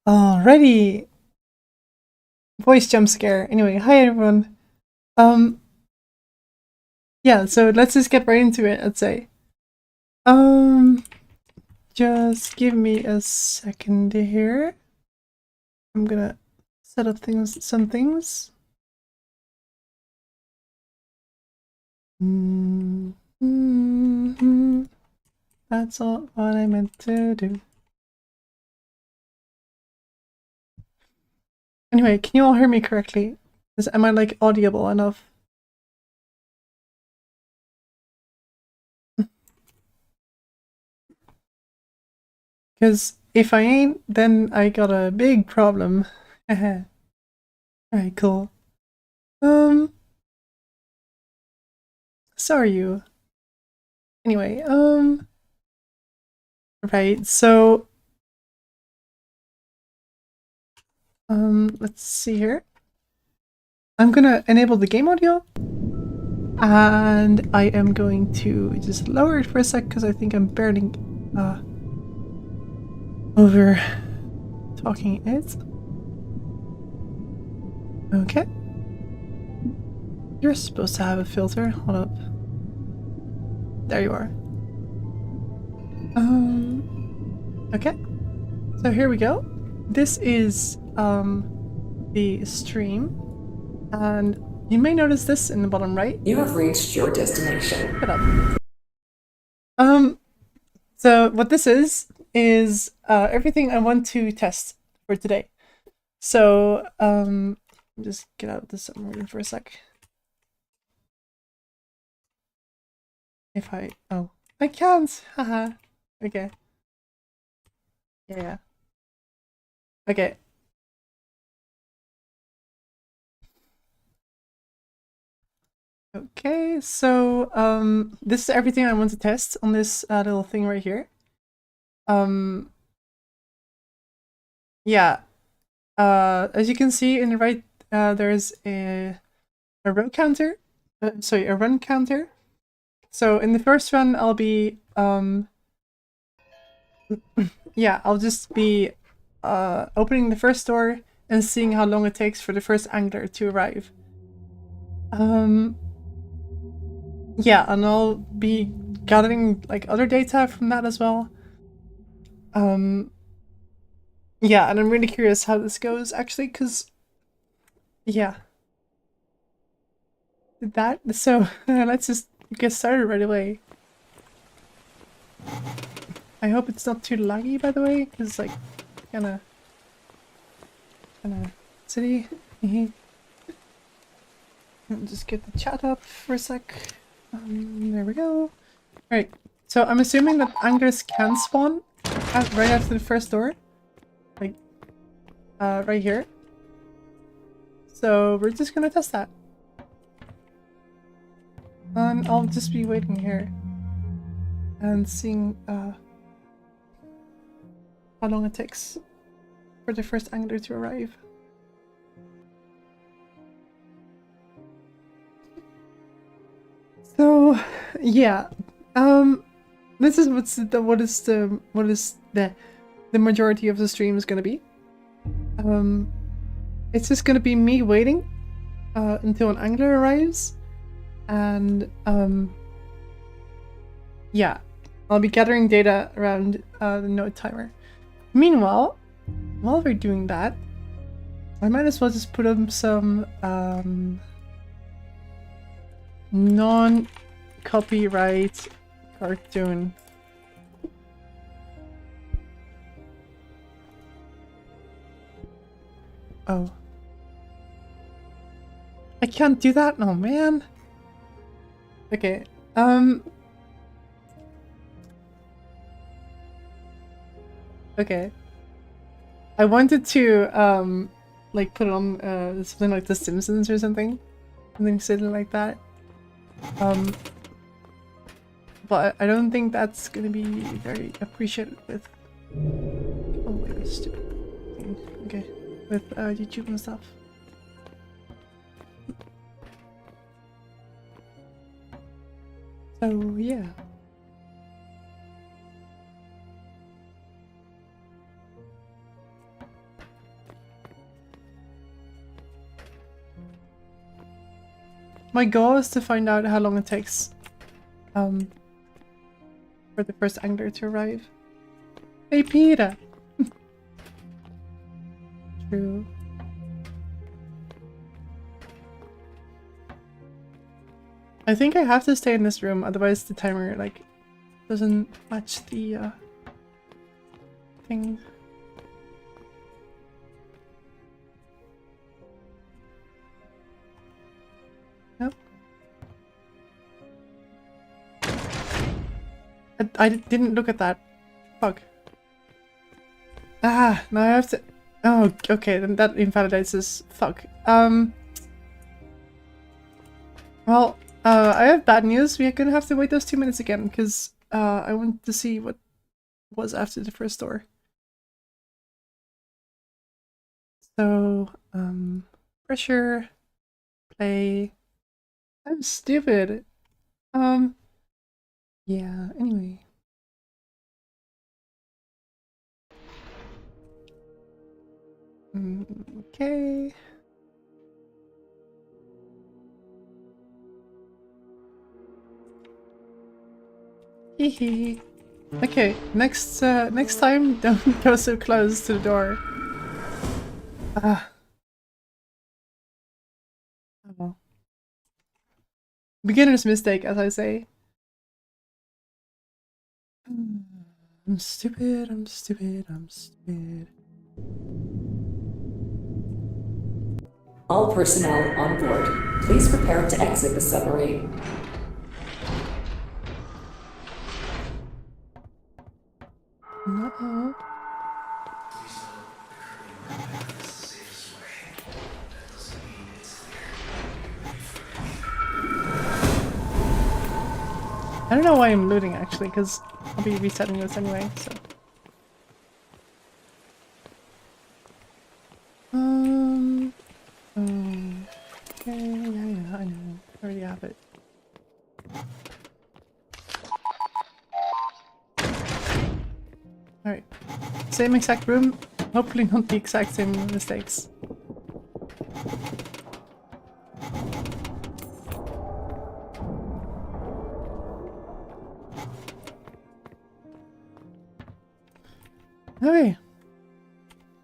Alrighty. Voice jump scare. Anyway, hi everyone. Yeah, so let's just get right into it, I'd say. Just give me a second here. I'm gonna set up some things. That's all what I meant to do. Anyway, can you all hear me correctly? Am I like audible enough? Because if I ain't, then I got a big problem. Alright, cool. So are you. Anyway, right, so let's see here. I'm gonna enable the game audio, and I am going to just lower it for a sec because I think I'm barely over talking it. Okay. You're supposed to have a filter. Hold up. There you are. Okay. So here we go. This is the stream, and you may notice this in the bottom right. You have reached your destination. Shut up. So what this is everything I want to test for today. So just get out of the submarine for a sec. If I I can't. Haha. Okay. Yeah. Okay. Okay, so this is everything I want to test on this little thing right here. Yeah. As you can see in the right, there's a row counter. Sorry, a run counter. So in the first run, I'll be yeah, I'll just be opening the first door and seeing how long it takes for the first angler to arrive. Yeah, and I'll be gathering like other data from that as well. Yeah, and I'm really curious how this goes actually, because yeah. So let's just get started right away. I hope it's not too laggy, by the way, because like kinda city. Just get the chat up for a sec. There we go. Alright, so I'm assuming that anglers can spawn right after the first door. Like, right here. So we're just gonna test that. And I'll just be waiting here. And seeing, how long it takes for the first angler to arrive. So, yeah. This is what is the majority of the stream is gonna be. It's just gonna be me waiting until an angler arrives, and yeah, I'll be gathering data around the node timer. Meanwhile, while we're doing that, I might as well just put up some non-copyright cartoon. Oh. I can't do that? Oh man. Okay. Okay. I wanted to like put on something like The Simpsons or something. Something silly like that. But I don't think that's gonna be very appreciated with stupid thing. Okay. With YouTube and stuff. So yeah. My goal is to find out how long it takes for the first angler to arrive. Hey, Peter! True. I think I have to stay in this room, otherwise the timer, like, doesn't match the, thing. Nope. I didn't look at that. Fuck. Ah, now I have to... Oh, okay, then that invalidates this. Fuck. Well, I have bad news. We're gonna have to wait those 2 minutes again, because I want to see what was after the first door. So, pressure, play. I'm stupid. Yeah, anyway. Okay. Hehe. Okay, next time don't go so close to the door. Ah. Oh. Beginner's mistake, as I say. I'm stupid, I'm stupid, I'm stupid. All personnel on board, please prepare to exit the submarine. No. I don't know why I'm looting actually, because I'll be resetting this anyway, so. Okay, yeah, I know. I already have it. Alright. Same exact room, hopefully not the exact same mistakes. Okay.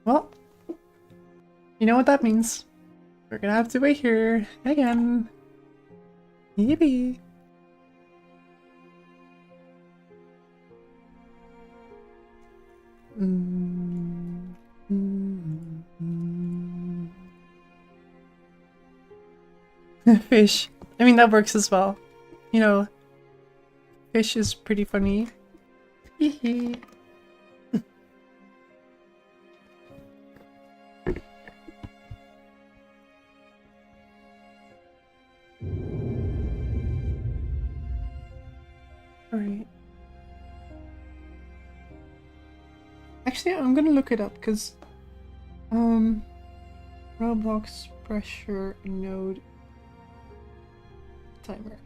Well, you know what that means. We're gonna have to wait here again. Yippee. Fish. I mean, that works as well. You know, fish is pretty funny. Hehe. Alright. Actually, I'm gonna look it up, because ROBLOX pressure node timer.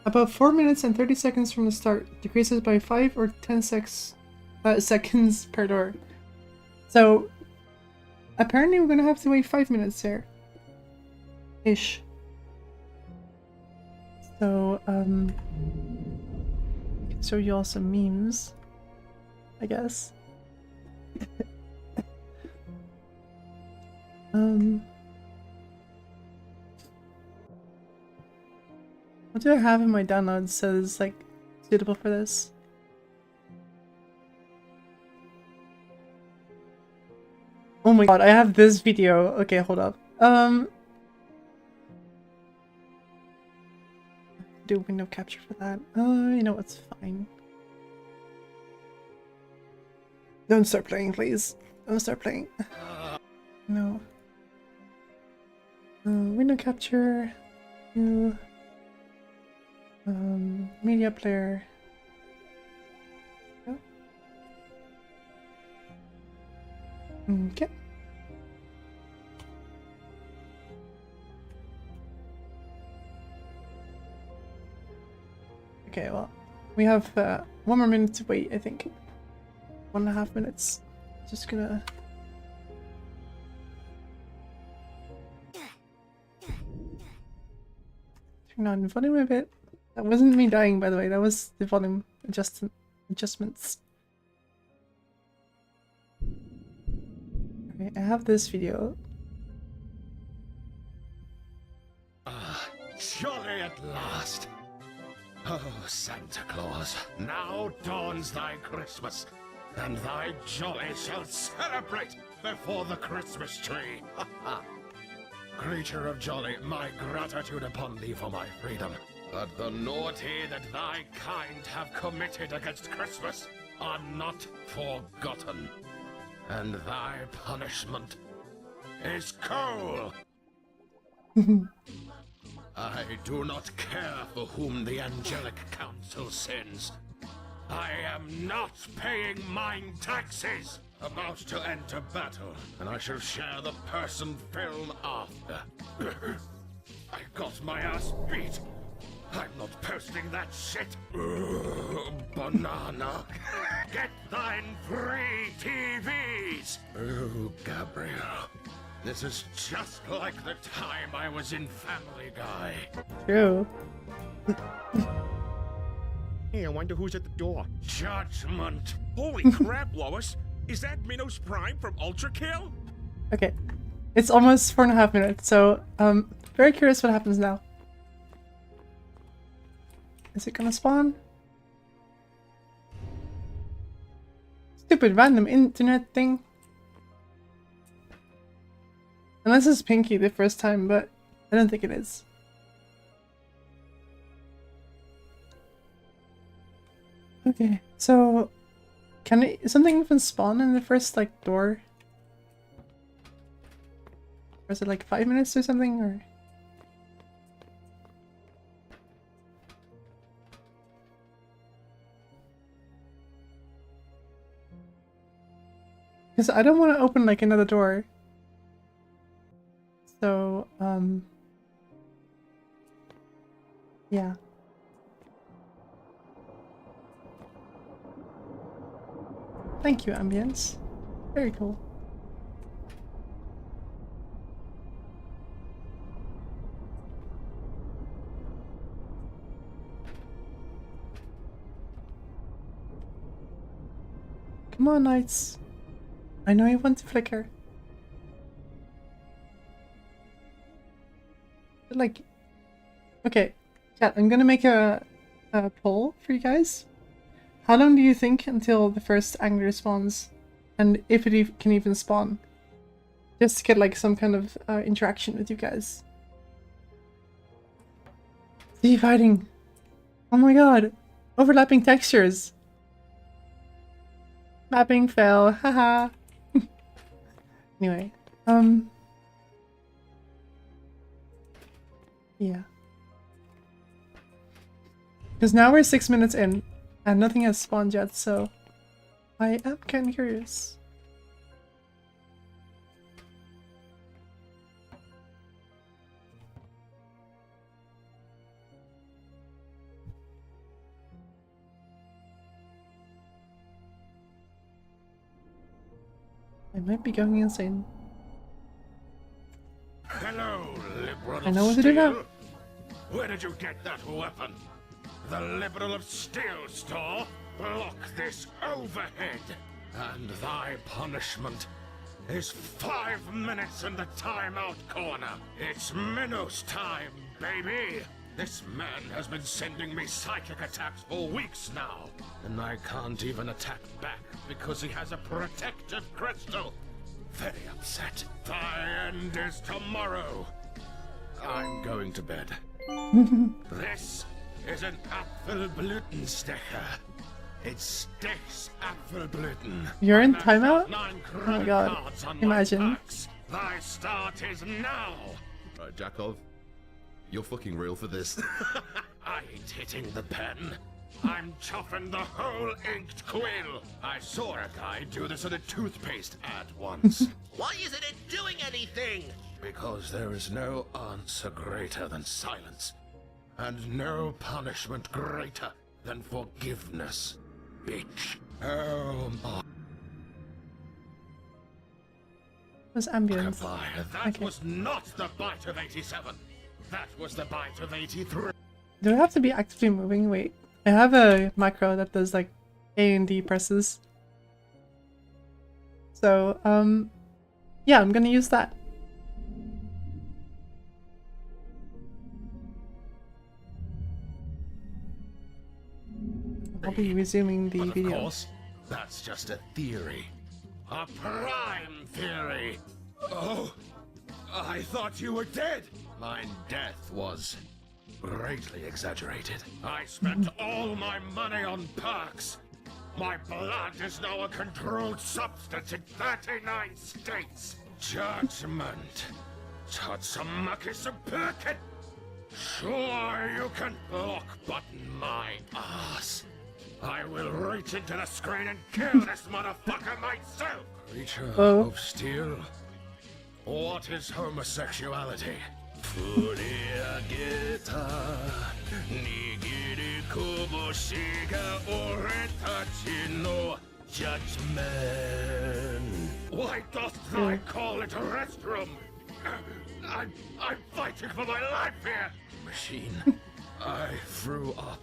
About 4 minutes and 30 seconds from the start, decreases by 5 or 10 seconds per door. So, apparently we're gonna have to wait 5 minutes there. Ish. So, I can show you all some memes, I guess. What do I have in my downloads that is, like, suitable for this? Oh my god, I have this video. Okay, hold up. Do window capture for that. You know what's fine. Don't start playing, please. Don't start playing. No. Window capture. Media player. Yeah. Okay. Okay, well, we have 1 more minute to wait, I think. 1.5 minutes. Just gonna... turn on the volume a bit. That wasn't me dying, by the way. That was the volume adjustments. Okay, I have this video. Ah, jolly at last. Oh, Santa Claus, now dawns thy Christmas, and thy jolly shall celebrate before the Christmas tree. Creature of jolly, my gratitude upon thee for my freedom. But the naughty that thy kind have committed against Christmas are not forgotten. And thy punishment is coal. I do not care for whom the angelic council sends. I am not paying mine taxes. About to enter battle, and I shall share the person film after. I got my ass beat. I'm not posting that shit. Banana. Get thine free TVs. Oh, Gabriel. This is just like the time I was in Family Guy. True. Hey, I wonder who's at the door. Judgment. Holy crap, Lois! Is that Minos Prime from Ultra Kill? Okay. It's almost 4.5 minutes, so very curious what happens now. Is it gonna spawn? Stupid random internet thing. Unless it's Pinkie the first time, but I don't think it is. Okay, so can something even spawn in the first like door? Or is it like 5 minutes or something, or? Because I don't want to open like another door. So, yeah. Thank you, ambience. Very cool. Come on, knights. I know you want to flicker. But like, okay, chat, I'm gonna make a poll for you guys. How long do you think until the first angler spawns? And if it can even spawn? Just to get like some kind of interaction with you guys. See fighting! Oh my god! Overlapping textures! Mapping fell, haha! Anyway, yeah. Because now we're 6 minutes in, and nothing has spawned yet, so I am kind of curious. I might be going insane. Hello, liberal I know of what to do now. steel. Where did you get that weapon? The Liberal of Steel store? Block this overhead. And thy punishment is 5 minutes in the timeout corner. It's Minos time, baby. This man has been sending me psychic attacks for weeks now. And I can't even attack back because he has a protective crystal. Very upset. Thy end is tomorrow. I'm going to bed. This is an Apfelblütenstecher. It sticks Apfelblüten. You're in I maxed timeout? out 9 Oh my credit god. cards on my Imagine. packs. Thy start is now. Right, Jakov, you're fucking real for this. I ain't hitting the pen. I'm chopping the whole inked quill. I saw a guy do this in a toothpaste ad once. Why isn't it doing anything? Because there is no answer greater than silence, and no punishment greater than forgiveness, bitch. Oh my. Was ambience. Goodbye. That Okay. was not the bite of 87. That was the bite of 83. Do I have to be actively moving? Wait. I have a macro that does like A and D presses. So, yeah, I'm gonna use that. I'll be resuming the But of video. course, that's just a theory. A prime theory. Oh, I thought you were dead. My death was greatly exaggerated. I spent all my money on perks. My blood is now a controlled substance in 39 states. Judgment. Tatsumakisuperket. Sure, you can block button my ass. I will reach into the screen and kill this motherfucker myself. Creature Oh. of steel. What is homosexuality? Furiageta, nigiri kuboshiga oretachi no judgment. Why dost thou call it a restroom? I'm fighting for my life here. Machine, I threw up.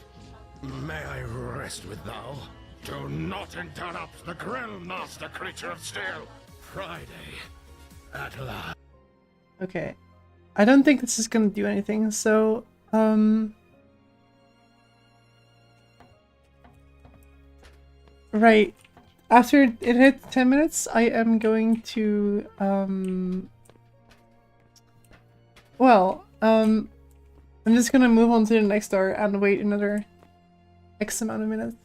May I rest with thou? Do not interrupt the grill, master creature of steel. Friday, at last. Okay. I don't think this is gonna do anything, so, right. After it hits 10 minutes, I am going to, I'm just gonna move on to the next door and wait another X amount of minutes.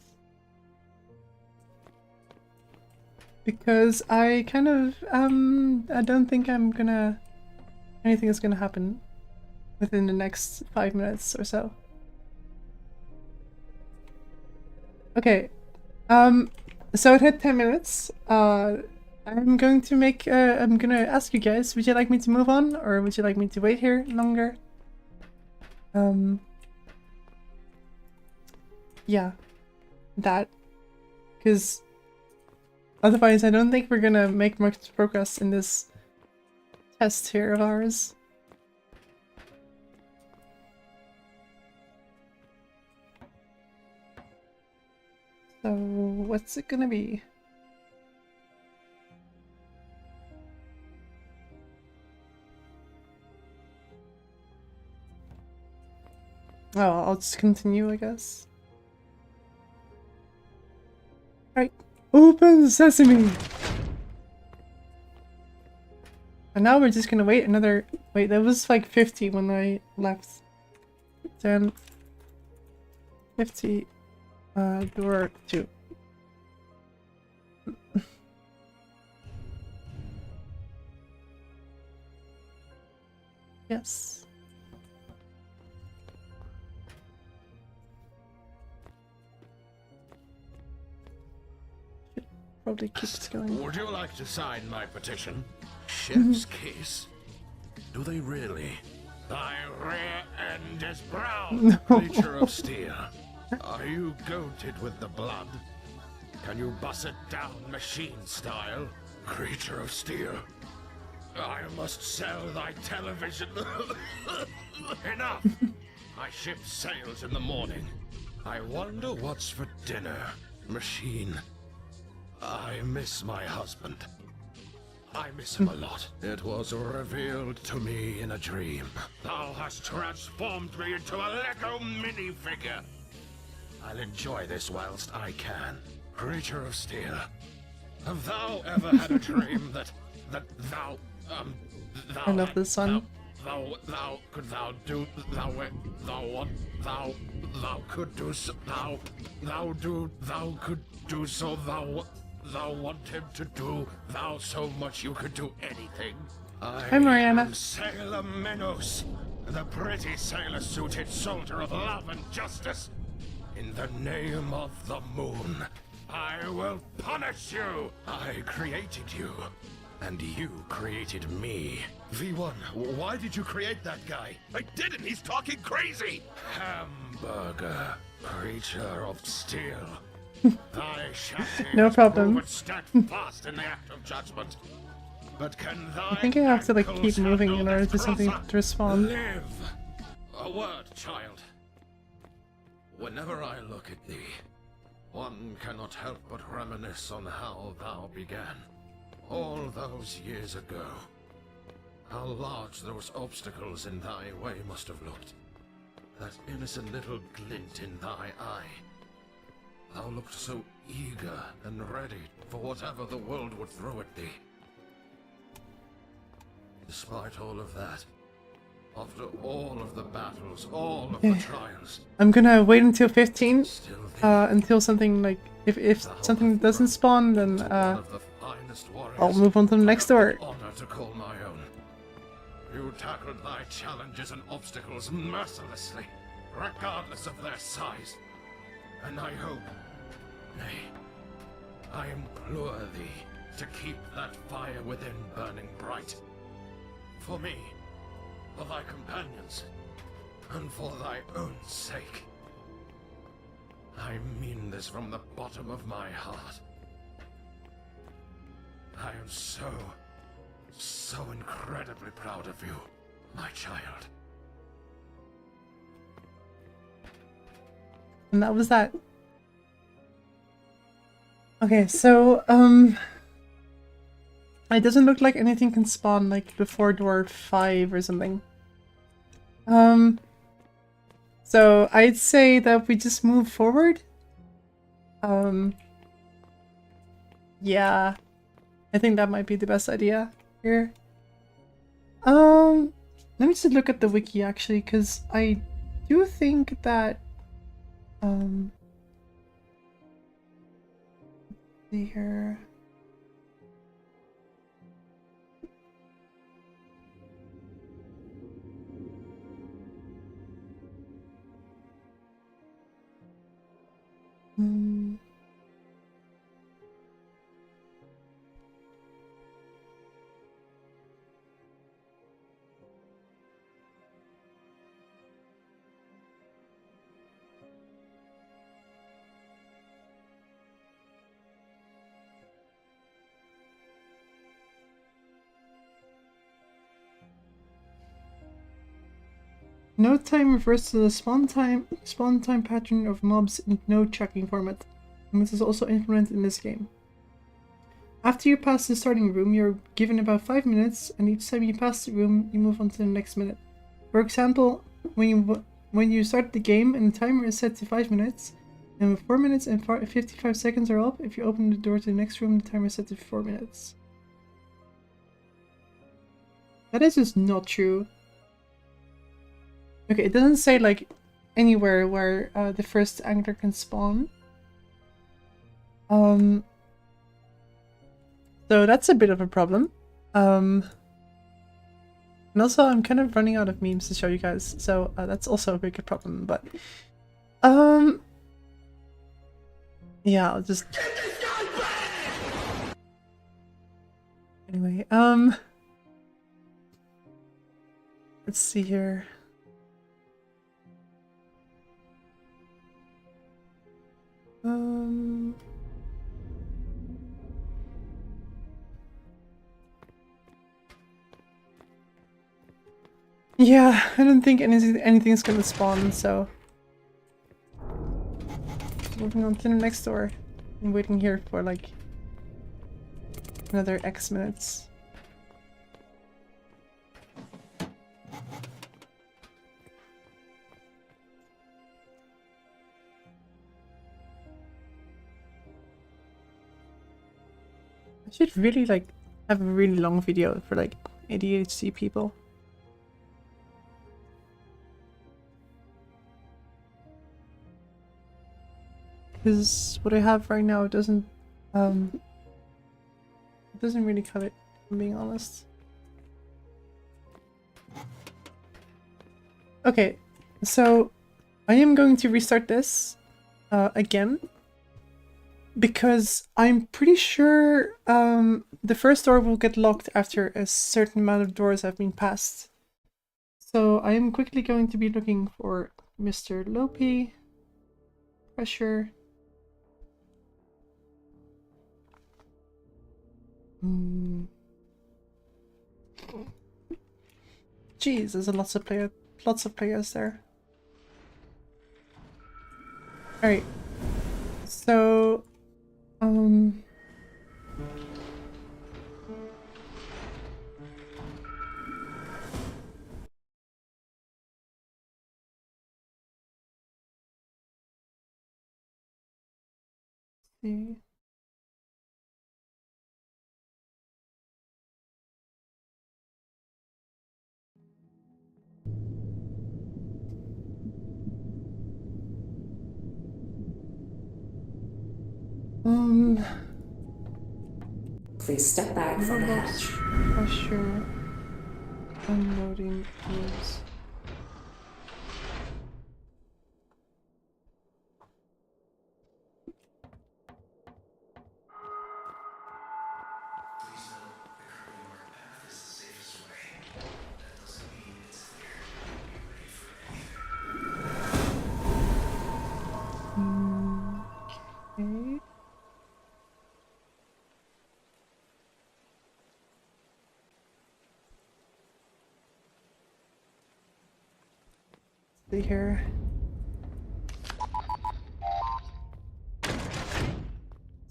Because I kind of, I don't think anything is gonna happen within the next 5 minutes or so. Okay, so it hit 10 minutes. I'm going to I'm gonna ask you guys, would you like me to move on or would you like me to wait here longer? Yeah, that, because otherwise I don't think we're gonna make much progress in this test here of ours. So what's it gonna be? Oh, I'll just continue, I guess. Right, open sesame! And now we're just gonna wait another... Wait, that was like 50 when I left. Then... 50... door 2. Yes. Should probably keep it going. Would you like to sign my petition? Chef's kiss? Do they really? Thy rear end is brown, creature of steel. Are you goated with the blood? Can you bust it down machine style, creature of steel? I must sell thy television. Enough! I ship sails in the morning. I wonder what's for dinner, machine. I miss my husband. I miss him a lot. It was revealed to me in a dream. Thou hast transformed me into a Lego minifigure. I'll enjoy this whilst I can. Creature of steel. Have thou ever had a dream that thou I love this one. Thou could do so thou want him to do thou so much you could do anything. Hi, Mariana. Am Sailor Minos, the pretty sailor-suited soldier of love and justice. In the name of the moon, I will punish you. I created you, and you created me. V1, why did you create that guy? I didn't. He's talking crazy. Hamburger. Creature of steel, thy chassis No has problem. proven steadfast in the act of judgment. But can thy I think I have to like keep ankles moving handle in order this to something crosser? to respond. Live! A word, child. Whenever I look at thee, one cannot help but reminisce on how thou began. All those years ago. How large those obstacles in thy way must have looked. That innocent little glint in thy eye. Thou looked so eager and ready for whatever the world would throw at thee. Despite all of that, after all of the battles, all of the trials, I'm gonna wait until 15, still until something like, if something doesn't spawn, then one of the finest warriors I'll move on to the next door. honor to call my own. You tackled thy challenges and obstacles mercilessly, regardless of their size. And I hope, nay, I implore thee to keep that fire within burning bright. For me, for thy companions, and for thy own sake. I mean this from the bottom of my heart. I am so incredibly proud of you, my child. And that was that. Okay, so, it doesn't look like anything can spawn, like, before door 5 or something. So I'd say that we just move forward. Yeah. I think that might be the best idea here. Let me just look at the wiki, actually, because I do think that, let's see here. No time refers to the spawn time pattern of mobs in no tracking format, and this is also implemented in this game. After you pass the starting room, you're given about 5 minutes, and each time you pass the room, you move on to the next minute. For example, when you start the game and the timer is set to 5 minutes, and when 4 minutes and 55 seconds are up, if you open the door to the next room, the timer is set to 4 minutes. That is just not true. Okay, it doesn't say like anywhere where the first angler can spawn. So that's a bit of a problem. And also I'm kind of running out of memes to show you guys, so that's also a big problem, but yeah, I'll just anyway, let's see here. Yeah, I don't think anything's gonna spawn, so moving on to the next door. I'm waiting here for like another X minutes. I should really like have a really long video for like ADHD people. Because what I have right now doesn't really cut it, if I'm being honest. Okay, so I am going to restart this again, because I'm pretty sure the first door will get locked after a certain amount of doors have been passed. So I am quickly going to be looking for Mr. Lopee. Pressure. Jeez, there's lots of players there. Alright. So see. Please step back from the hatch. Pressure. Unloading tools. Okay. See here.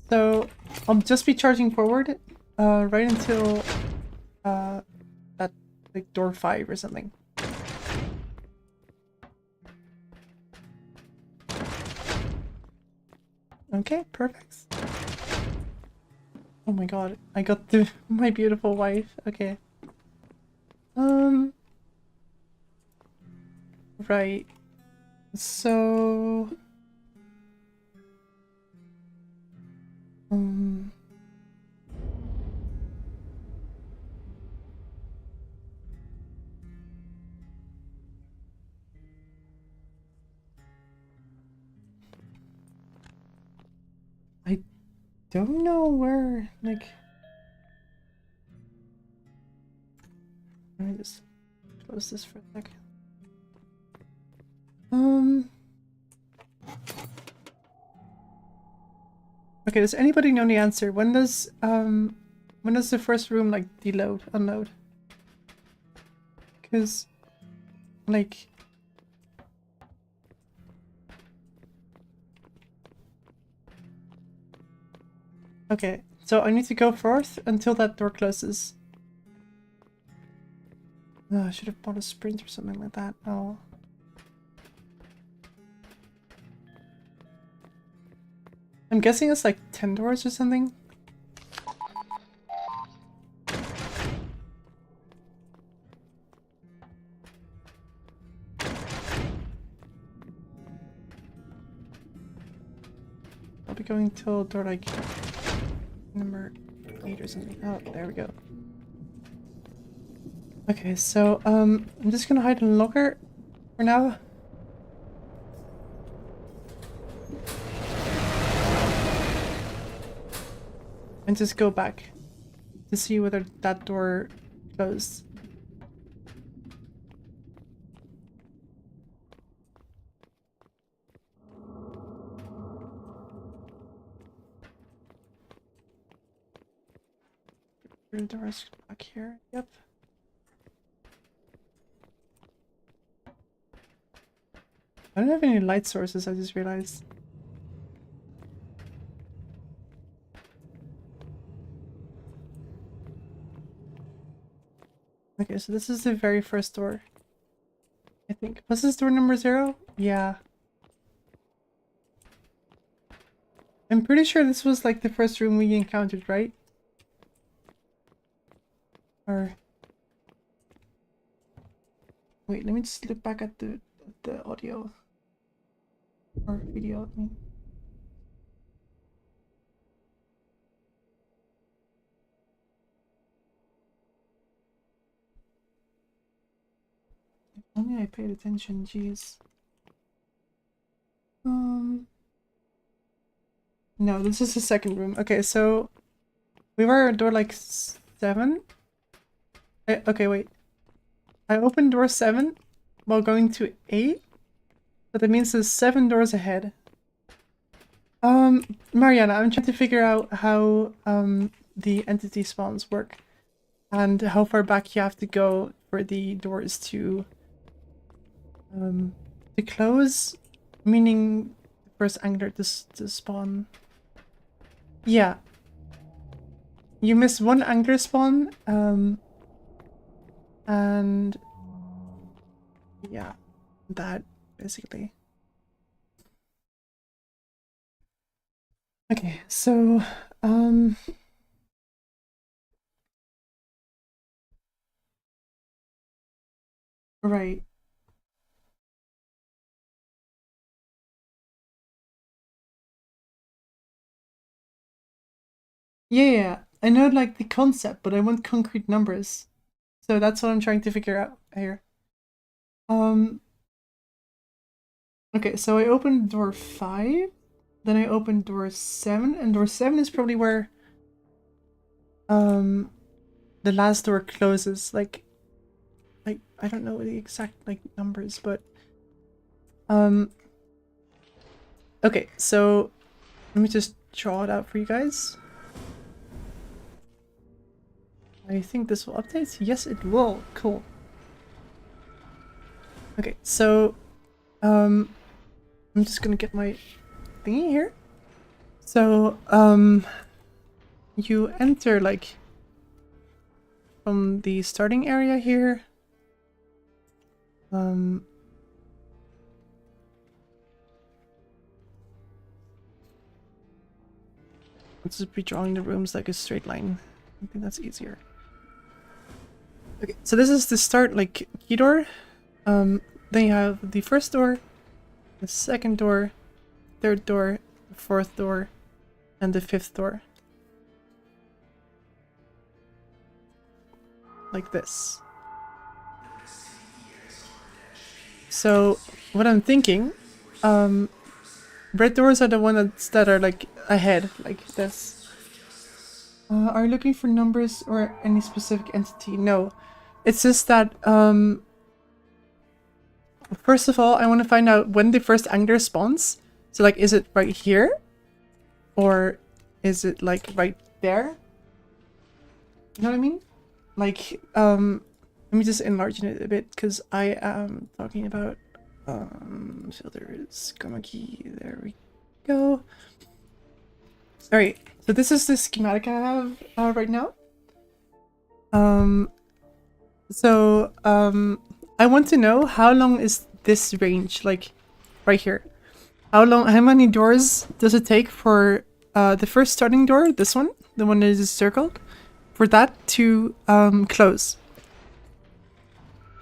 So I'll just be charging forward, right until that like door 5 or something. Okay, perfect. Oh my god, I got my beautiful wife. Okay. Right. So I don't know where, like, let me just close this for a second. Okay, does anybody know the answer? When does the first room like unload? Because like okay, so I need to go forth until that door closes. Oh, I should have bought a sprint or something like that. Oh. I'm guessing it's like 10 doors or something. I'll be going till door like number 8 or something. Oh, there we go. Okay, so I'm just gonna hide in the locker for now. And just go back to see whether that door closed. The door's back here. Yep. I don't have any light sources, I just realized. Okay, so this is the very first door. I think. Was this door number 0? Yeah. I'm pretty sure this was like the first room we encountered, right? Or... wait, let me just look back at the audio. Or video, I mean. If only I paid attention, jeez. No, this is the second room. Okay, so we were at door like 7. Okay, wait. I opened door 7 while going to 8, but that means there's 7 doors ahead. Mariana, I'm trying to figure out how the entity spawns work and how far back you have to go for the doors to close, meaning the first angler to spawn. Yeah. You miss one angler spawn, and yeah, that basically. Okay, so right. Yeah, I know like the concept, but I want concrete numbers. So that's what I'm trying to figure out here. Okay, so I opened door 5, then I opened door 7, and door 7 is probably where the last door closes. Like I don't know the exact like numbers, but okay, so let me just draw it out for you guys. I think this will update. Yes, it will. Cool. Okay, so I'm just gonna get my thingy here. So you enter like from the starting area here. I'll just be drawing the rooms like a straight line. I think that's easier. Okay, so this is the start like key door. Then you have the first door, the second door, third door, the fourth door, and the fifth door. Like this. So what I'm thinking, red doors are the ones that are like ahead, like this. Are you looking for numbers or any specific entity? No. It's just that, first of all, I want to find out when the first angler spawns. So like, is it right here? Or is it like right there? You know what I mean? Like, let me just enlarge it a bit because I am talking about filters, chroma key, there we go. Alright, so this is the schematic I have right now. I want to know how long is this range, like right here. How many doors does it take for the first starting door, this one, the one that is circled, for that to close?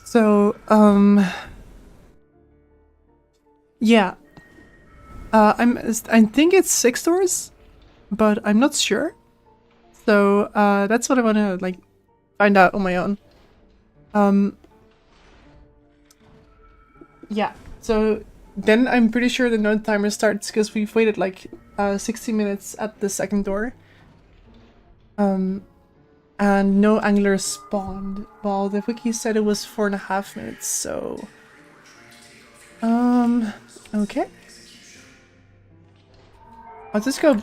So, yeah. I think it's 6 doors, but I'm not sure. So, that's what I want to like find out on my own. Yeah. So then I'm pretty sure the node timer starts because we've waited like 60 minutes at the second door. And no anglers spawned. Well, the wiki said it was 4.5 minutes, so okay. I'll just go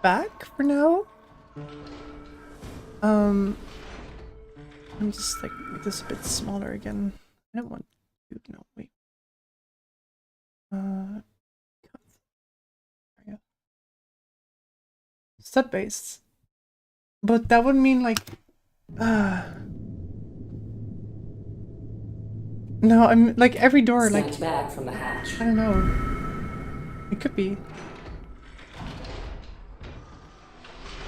back for now. Let me just like make this a bit smaller again. I don't want to, no, wait. Stud based. But that would mean like no, I'm like every door like Stepped back from the hatch. I don't know. It could be.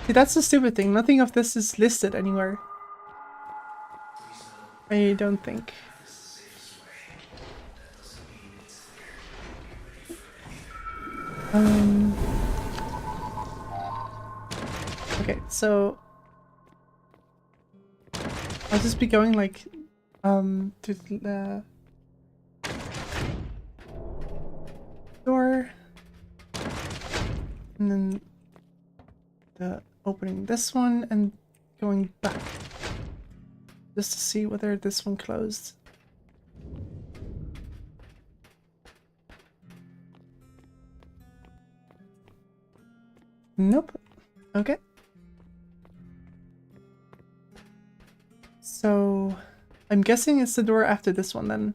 See, that's the stupid thing. Nothing of this is listed anywhere. I don't think. Okay, so I'll just be going like to the door and then opening this one and going back just to see whether this one closed. Okay. So I'm guessing it's the door after this one then.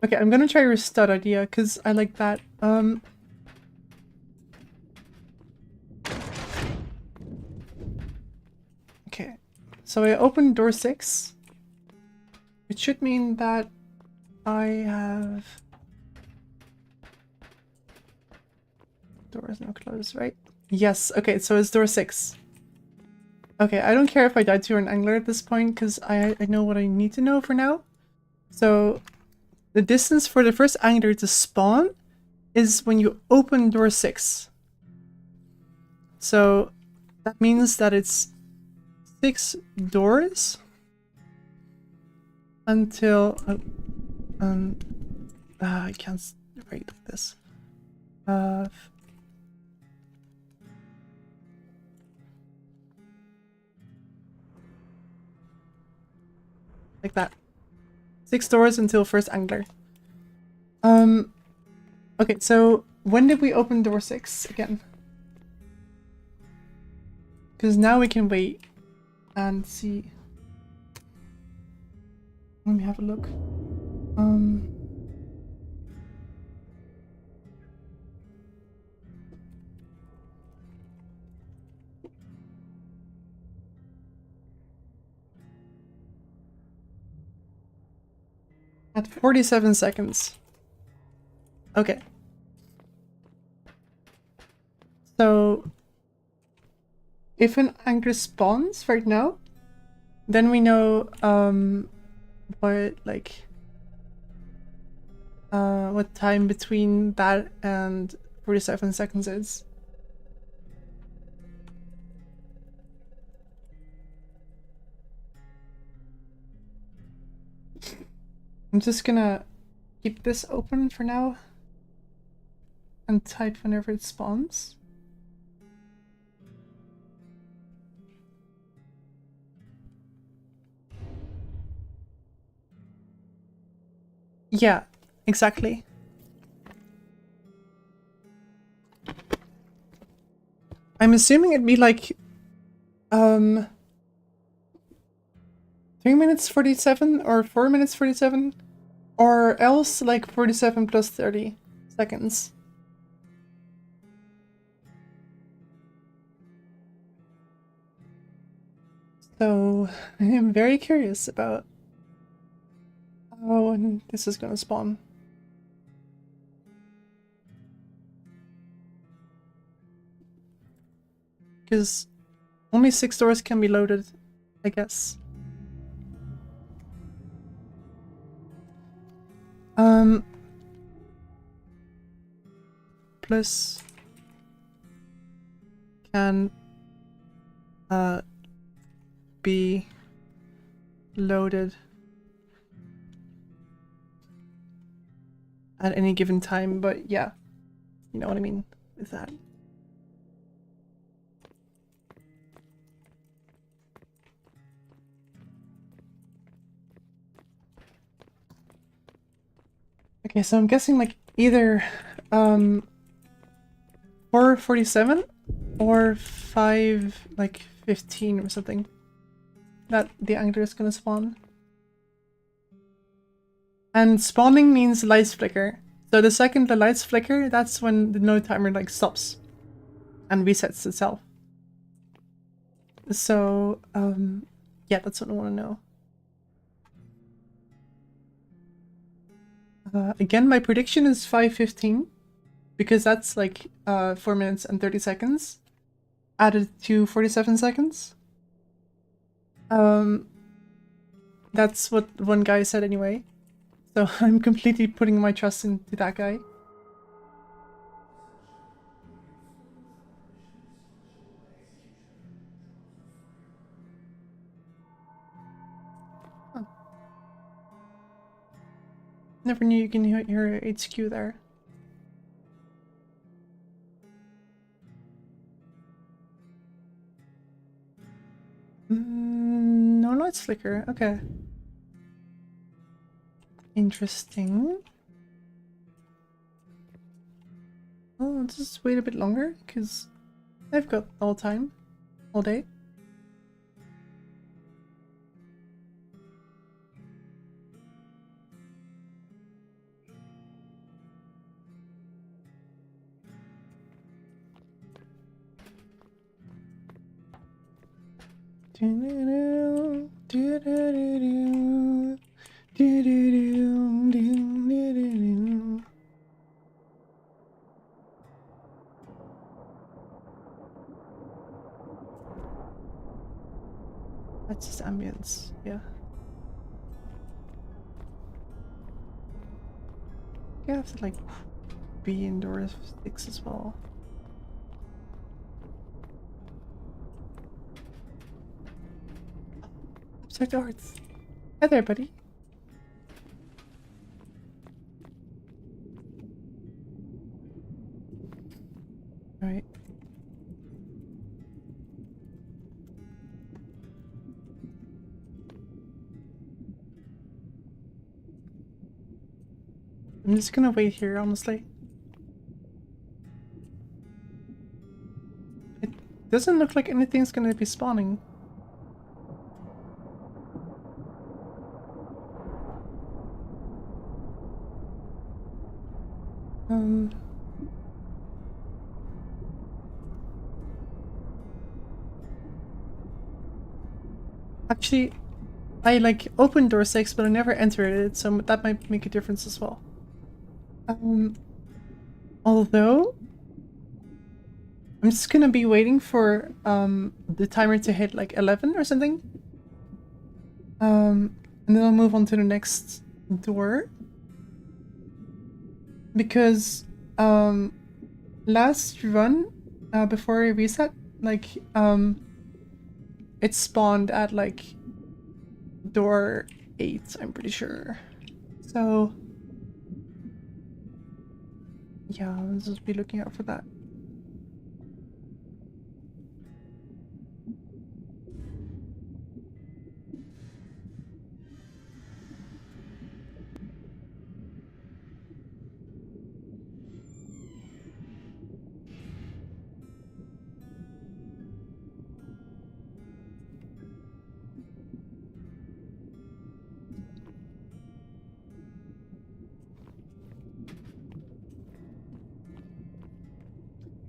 Okay, I'm gonna try your stud idea because I like that. Okay, so I opened door 6. It should mean that I have... Door is now closed, right? Yes, okay, so it's door 6. Okay, I don't care if I died to an angler at this point because I know what I need to know for now. So the distance for the first angler to spawn is when you open door 6. So that means that it's 6 doors until I can't write like this. Like that. 6 doors until first angler. Okay, so when did we open door 6 again? Because now we can wait and see. Let me have a look. At 47 seconds. Okay. So if an angler spawns right now, then we know what time between that and 47 seconds is. I'm just gonna keep this open for now and type whenever it spawns. Yeah, exactly. I'm assuming it'd be like 3 minutes 47 or 4 minutes 47, or else like 47 plus 30 seconds. So I am very curious about when this is gonna spawn. Because only 6 doors can be loaded, I guess. Plus can be loaded at any given time, but yeah, you know what I mean with that. Okay, so I'm guessing like either 4:47 or 5:15 or something that the angler is gonna spawn. And spawning means lights flicker. So the second the lights flicker, that's when the no timer like stops and resets itself. So yeah, that's what I want to know. Again, my prediction is 5:15 because that's like 4 minutes and 30 seconds added to 47 seconds. That's what one guy said anyway. So I'm completely putting my trust into that guy. Huh. Never knew you can hear HQ there. No lights flicker. Okay. Interesting. Oh, I'll just wait a bit longer because I've got all time, all day. That's just ambience, yeah. You have to like be indoors for sticks as well. Abstract arts. Hi there, buddy. Alright. I'm just gonna wait here, honestly. It doesn't look like anything's gonna be spawning. Actually, I like opened door 6, but I never entered it, so that might make a difference as well. Although I'm just gonna be waiting for the timer to hit like 11 or something. And then I'll move on to the next door. Because last run before I reset, like it spawned at like door 8, I'm pretty sure. So yeah, I'll just be looking out for that.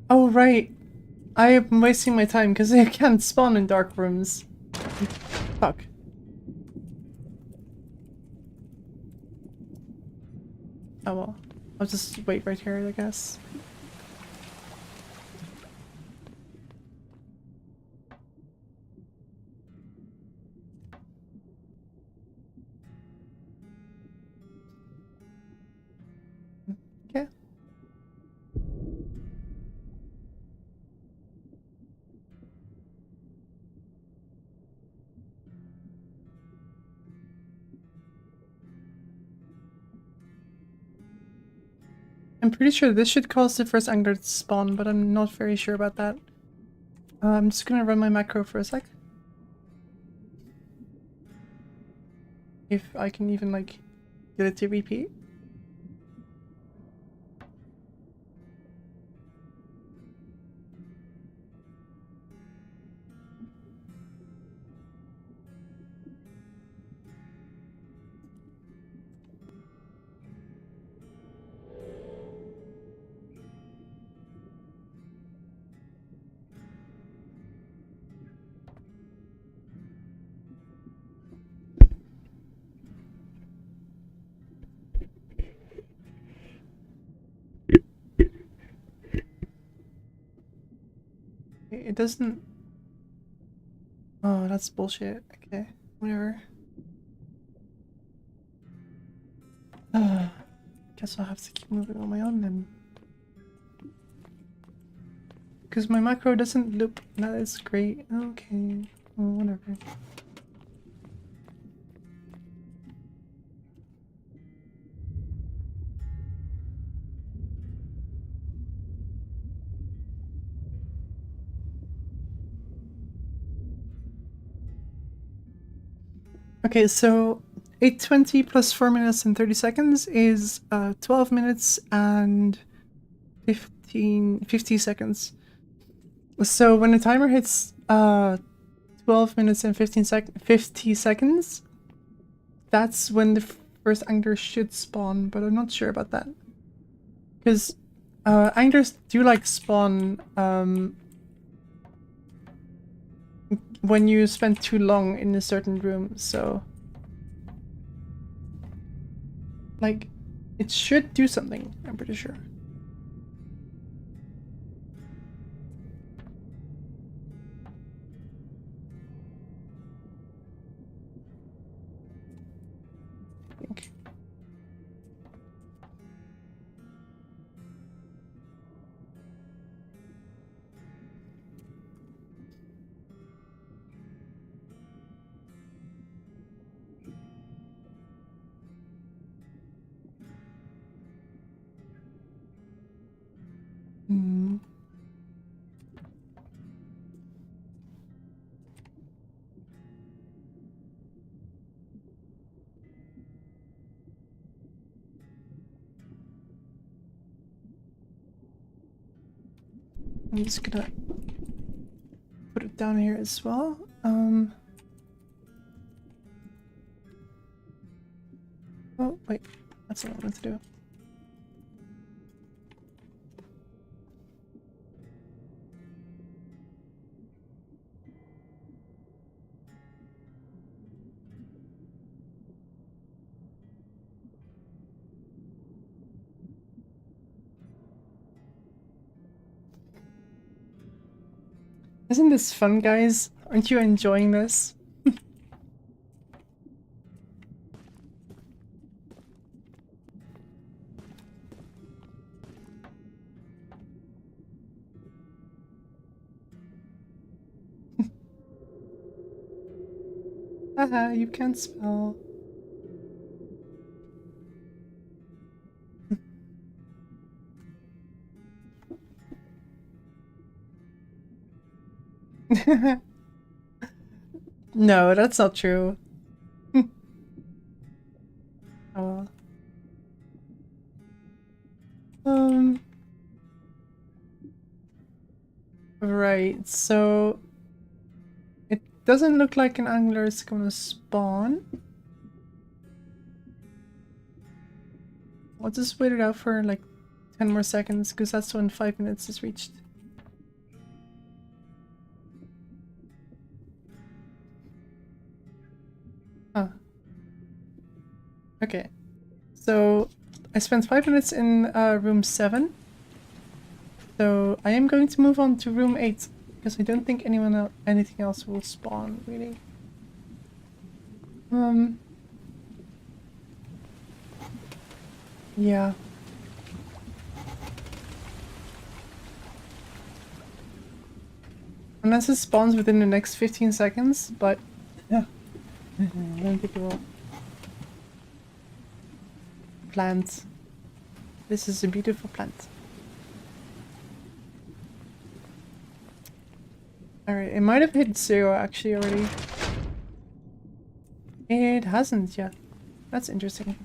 Oh, right. I am wasting my time because I can't spawn in dark rooms. Fuck. Oh well. I'll just wait right here, I guess. Okay. I'm pretty sure this should cause the first angler to spawn, but I'm not very sure about that. I'm just gonna run my macro for a sec. If I can even like get it to repeat. It doesn't... Oh, that's bullshit. Okay, whatever. Guess I'll have to keep moving on my own then. Because my macro doesn't loop. That is great. Okay, well, whatever. Okay, so 8:20 plus 4 minutes and 30 seconds is 12 minutes and 50 seconds. So when the timer hits 12 minutes and 50 seconds, that's when the first angler should spawn, but I'm not sure about that. Because anglers do like spawn when you spend too long in a certain room, so like it should do something, I'm pretty sure. I think. Hmm. I'm just gonna put it down here as well. Oh, wait, that's what I wanted to do. Isn't this fun, guys? Aren't you enjoying this? Haha, you can't spell. No, that's not true. Oh. Right, so it doesn't look like an angler is gonna spawn. I'll just wait it out for like 10 more seconds, because that's when 5 minutes is reached. Huh. Okay. So I spent 5 minutes in room 7. So I am going to move on to room 8, because I don't think anything else will spawn, really. Yeah. Unless it spawns within the next 15 seconds, but yeah. I don't think it will. Plant. This is a beautiful plant. Alright, it might have hit 0 actually already. It hasn't yet. That's interesting.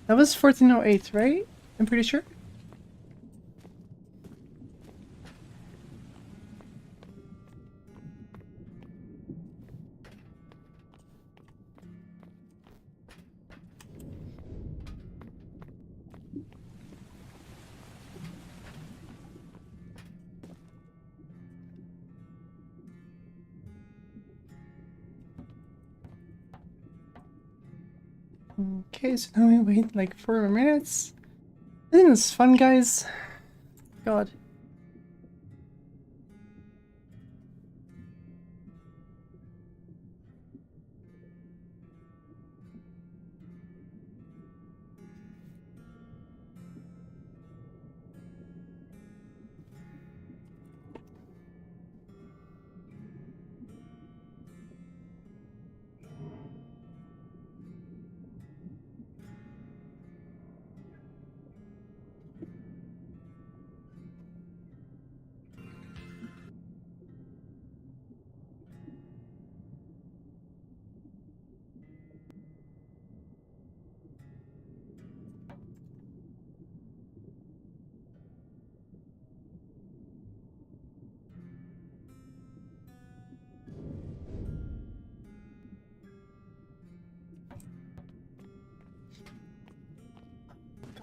That was 1408, right? I'm pretty sure. Okay, so now we wait like 4 more minutes. Isn't this fun, guys? God.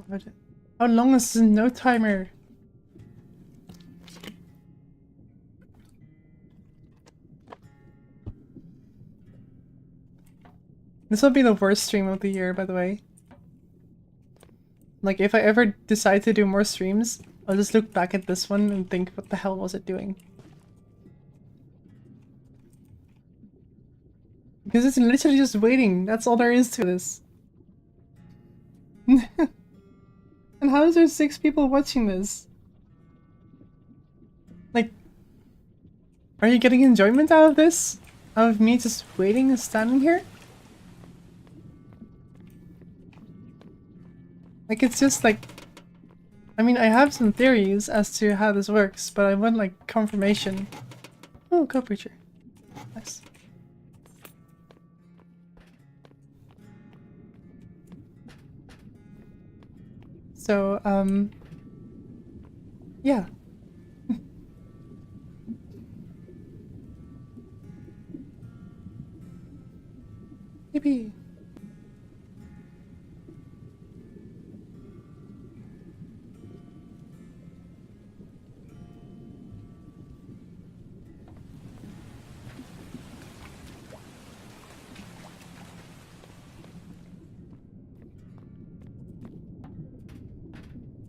God. How long is the no timer? This will be the worst stream of the year, by the way. Like, if I ever decide to do more streams, I'll just look back at this one and think, what the hell was it doing? Because it's literally just waiting. That's all there is to this. And how is there 6 people watching this? Like, are you getting enjoyment out of this? Out of me just waiting and standing here? Like, it's just like... I mean, I have some theories as to how this works, but I want, like, confirmation. Oh, co-preacher. Nice. So, yeah. Yippee.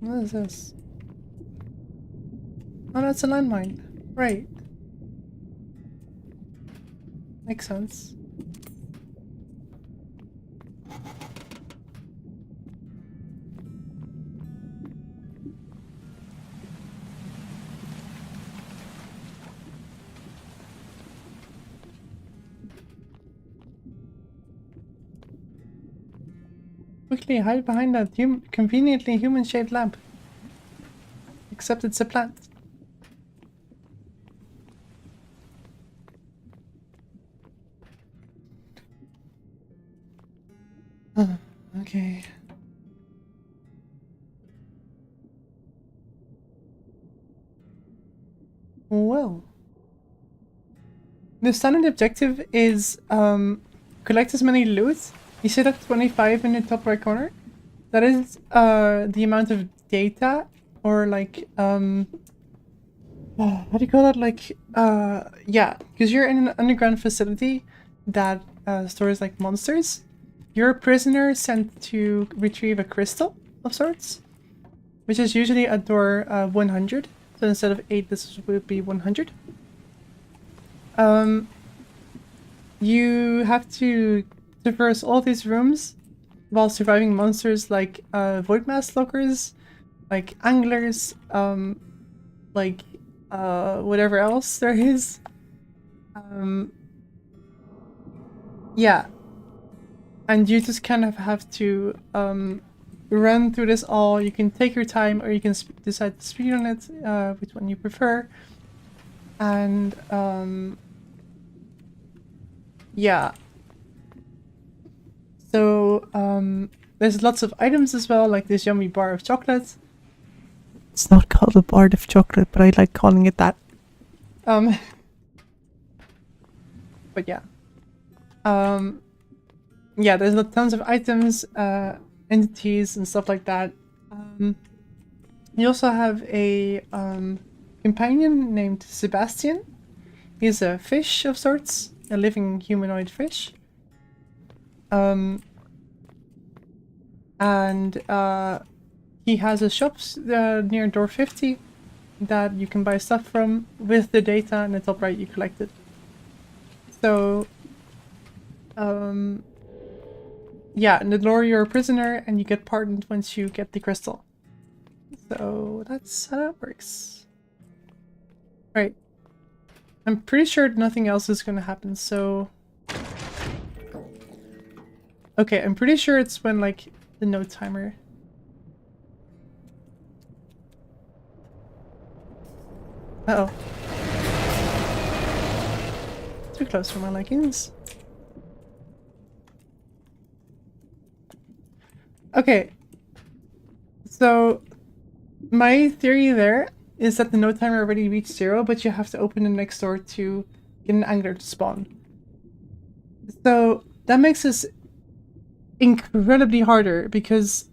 What is this? Oh, that's a landmine. Right. Makes sense. Quickly hide behind that conveniently human-shaped lamp. Except it's a plant. Okay. Well. The standard objective is collect as many loot. You see that 25 in the top right corner? That is the amount of data, or like how do you call that? Like yeah, because you're in an underground facility that stores like monsters. You're a prisoner sent to retrieve a crystal of sorts, which is usually at door 100. So instead of 8, this would be 100. You have to traverse all these rooms while surviving monsters like void mass lockers, like anglers, like whatever else there is. Yeah. And you just kind of have to run through this all. You can take your time, or you can decide to speed on it, which one you prefer. And yeah. So there's lots of items as well, like this yummy bar of chocolate. It's not called a bar of chocolate, but I like calling it that. But yeah. Yeah, there's tons of items, entities, and stuff like that. You also have a companion named Sebastian. He's a fish of sorts, a living humanoid fish. And he has a shop near door 50 that you can buy stuff from with the data in the top right you collected. So, yeah, in the lore you're a prisoner and you get pardoned once you get the crystal. So that's how that works. Right. I'm pretty sure nothing else is gonna happen, so... Okay, I'm pretty sure it's when, like, the no timer... Uh-oh. Too close for my likings. Okay. So, my theory there is that the no timer already reached 0, but you have to open the next door to get an angler to spawn. So, that makes this incredibly harder because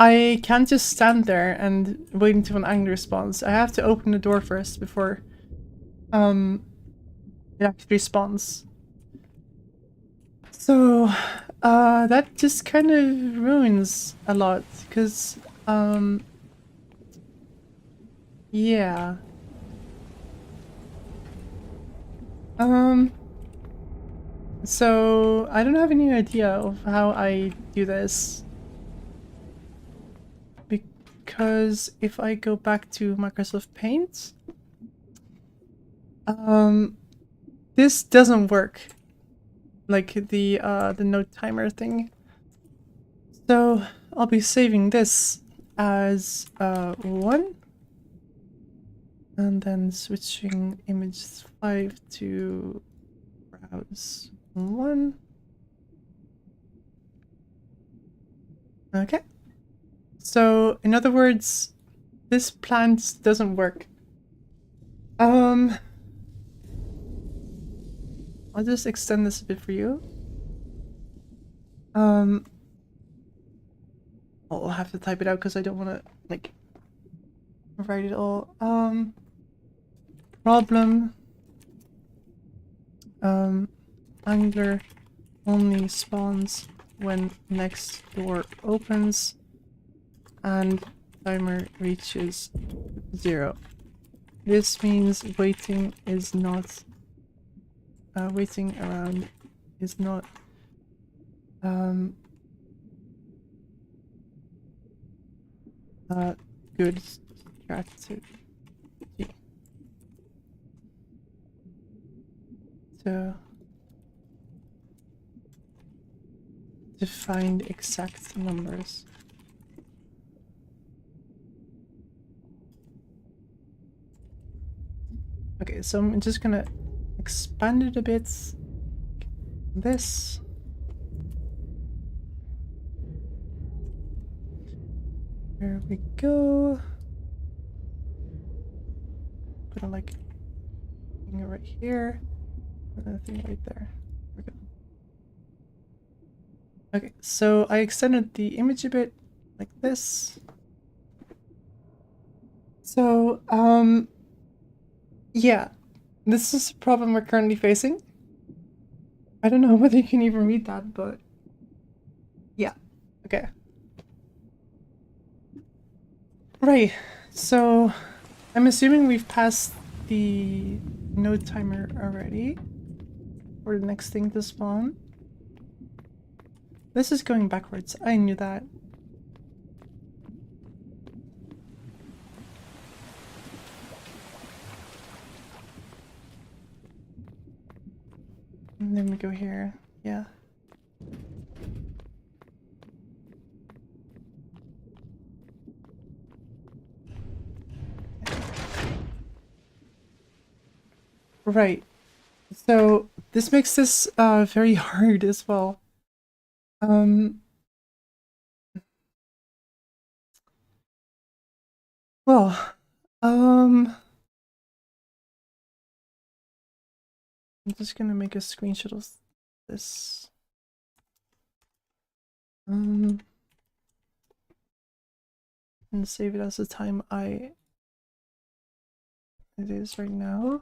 I can't just stand there and wait until an angler spawns. I have to open the door first before it actually spawns. So that just kind of ruins a lot, because yeah. So I don't have any idea of how I do this. Because if I go back to Microsoft Paint, this doesn't work. Like the note timer thing. So I'll be saving this as 1. And then switching image 5 to browse 1. Okay. So in other words, this plant doesn't work. I'll just extend this a bit for you. I'll have to type it out because I don't want to like write it all. Problem. Angler only spawns when next door opens and timer reaches 0. This means waiting is not waiting around is not good strategy. So to find exact numbers. Okay, so I'm just gonna expand it a bit. This. There we go. Put a like thing right here. Another thing right there. There we go. Okay, so I extended the image a bit like this. So, yeah, this is a problem we're currently facing. I don't know whether you can even read that, but yeah, okay. Right, so I'm assuming we've passed the node timer already for the next thing to spawn. This is going backwards, I knew that. And then we go here, yeah. Right. So this makes this very hard as well. Well, I'm just gonna make a screenshot of this. And save it as the time it is right now.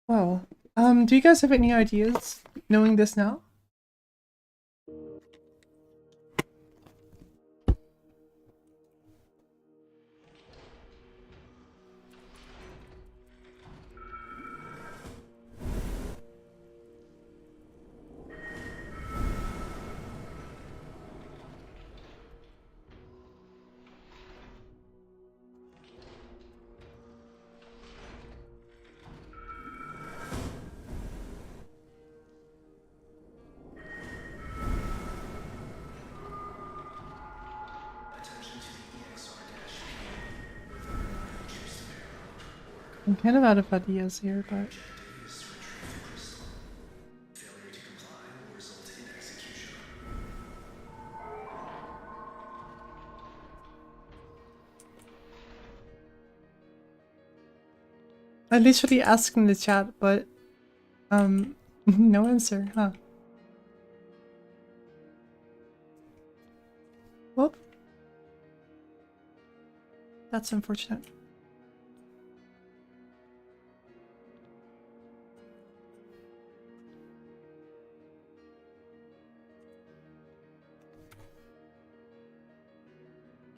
Well, do you guys have any ideas knowing this now? I'm kind of out of ideas here, but... I literally asked in the chat, but no answer, huh? Well, that's unfortunate.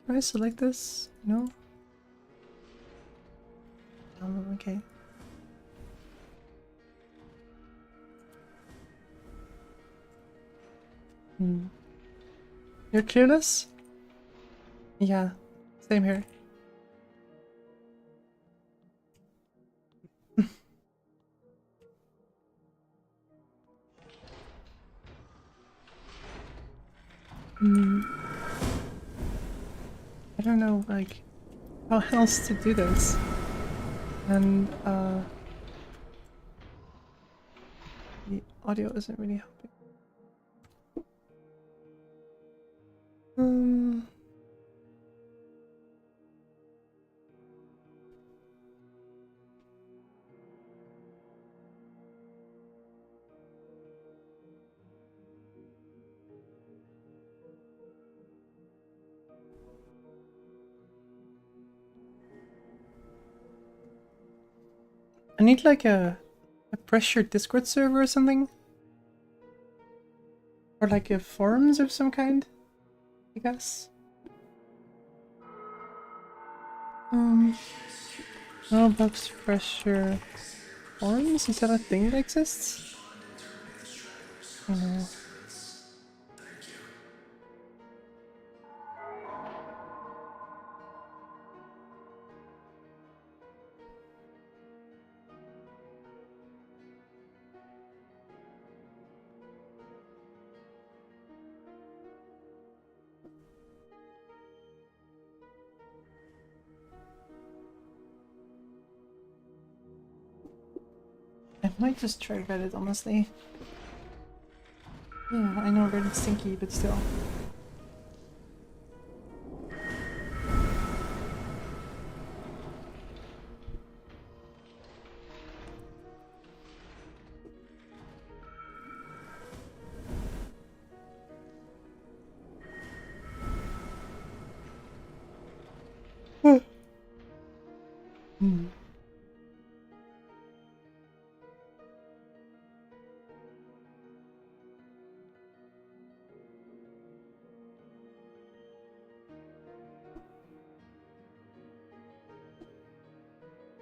Can I select this? No? Oh, okay. You're clueless? Yeah, same here. I don't know, like, how else to do this. And, the audio isn't really helping. I need like a pressure Discord server or something. Or like a forums of some kind, I guess. ROBLOX pressure forums? Is that a thing that exists? I don't know. I might just try Reddit, honestly. Yeah, I know Reddit's stinky, but still.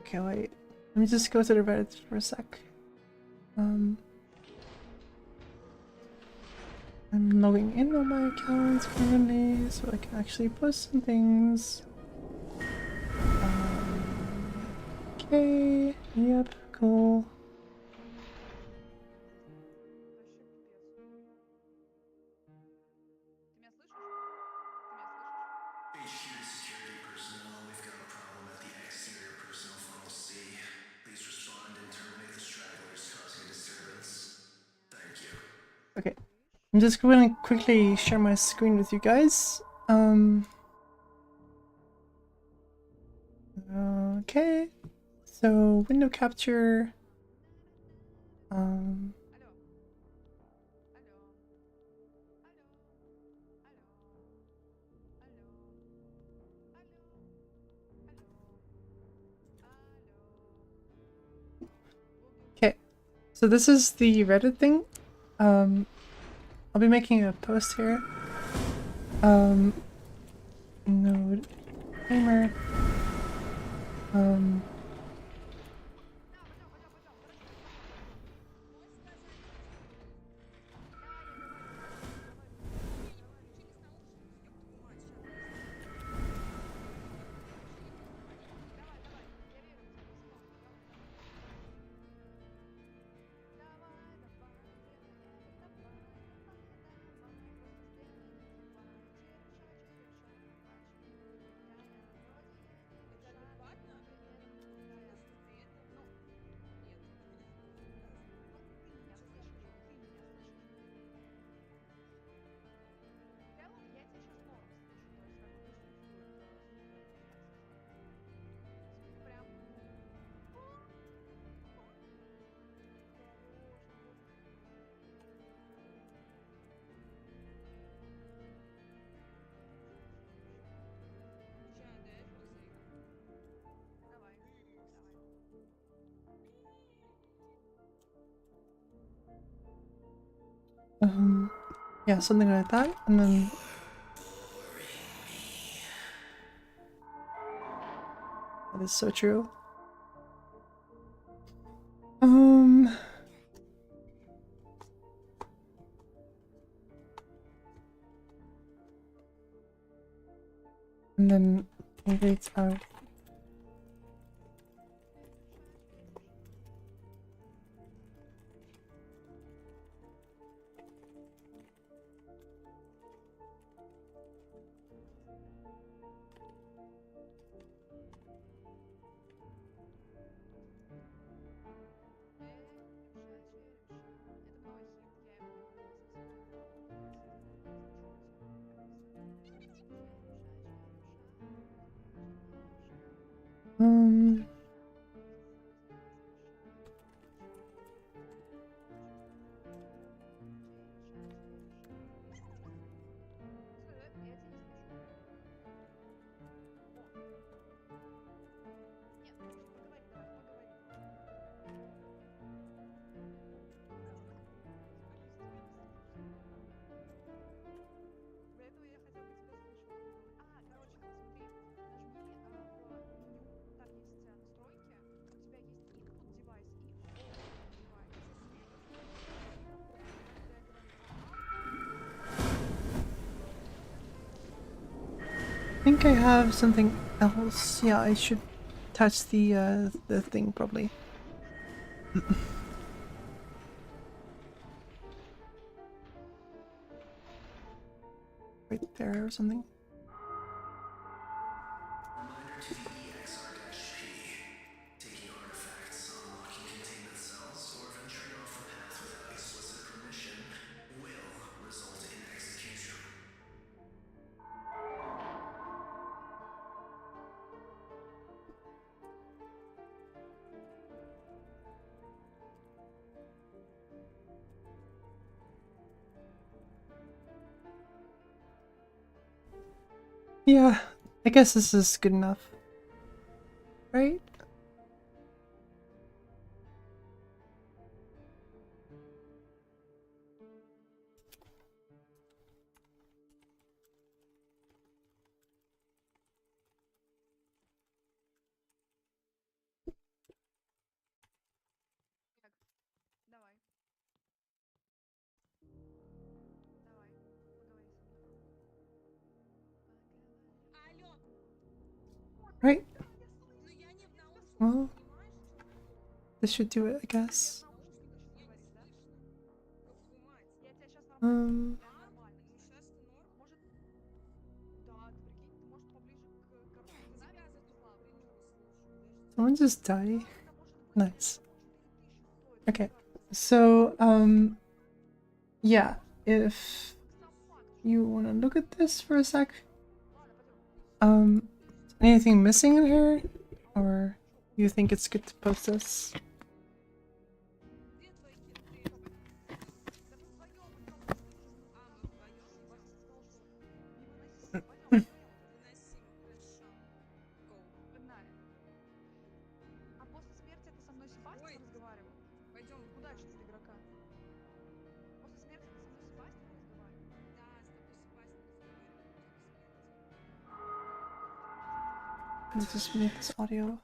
Okay, wait. Let me just go to the Reddit for a sec. I'm logging in on my account currently, so I can actually post some things. Okay, yep, cool. Okay, I'm just going to quickly share my screen with you guys. Okay, so window capture. Okay, so this is the Reddit thing. I'll be making a post here. Node timer. Yeah, something like that, and then that is so true. And then maybe it's out. I think I have something else. Yeah, I should touch the thing probably. Right there or something. Taking artifacts, unlocking containment cells, or venturing off the path without explicit permission will result in execution. Yeah, I guess this is good enough. Right? Right? Well, this should do it, I guess. Someone just died. Nice. Okay, so yeah, if you want to look at this for a sec, anything missing in here, or you think it's good to post this? Let's just mute this audio.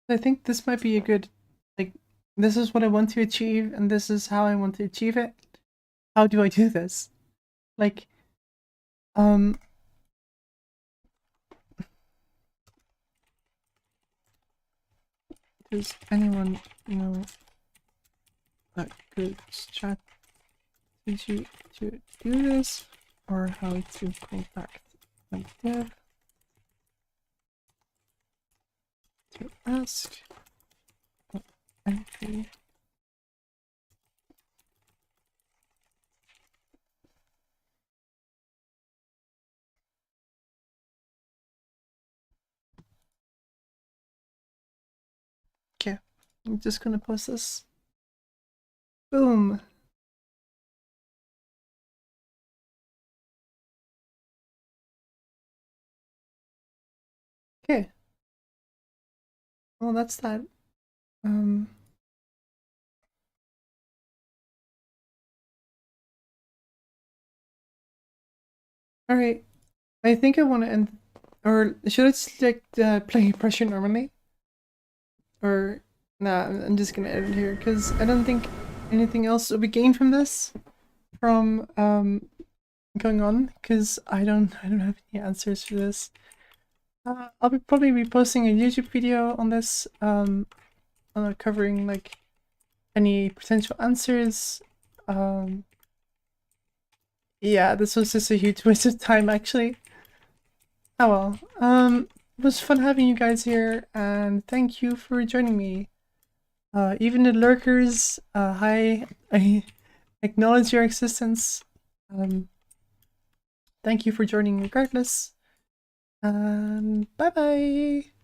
I think this might be a good, like, this is what I want to achieve, and this is how I want to achieve it. How do I do this? Like, does anyone know that good chat teach you to do this, or how to contact my dev to ask what entry? Okay, I'm just gonna post this. Boom. Okay. Well, that's that. Alright. I think I want to end, or should I just like play pressure normally? Or, nah, I'm just gonna end here because I don't think anything else will be gained from this, from going on, because I don't have any answers for this. I'll probably be posting a YouTube video on this, covering like any potential answers. Yeah, this was just a huge waste of time actually. Oh well. It was fun having you guys here, and thank you for joining me. Even the lurkers, hi, I acknowledge your existence. Thank you for joining regardless. And bye bye!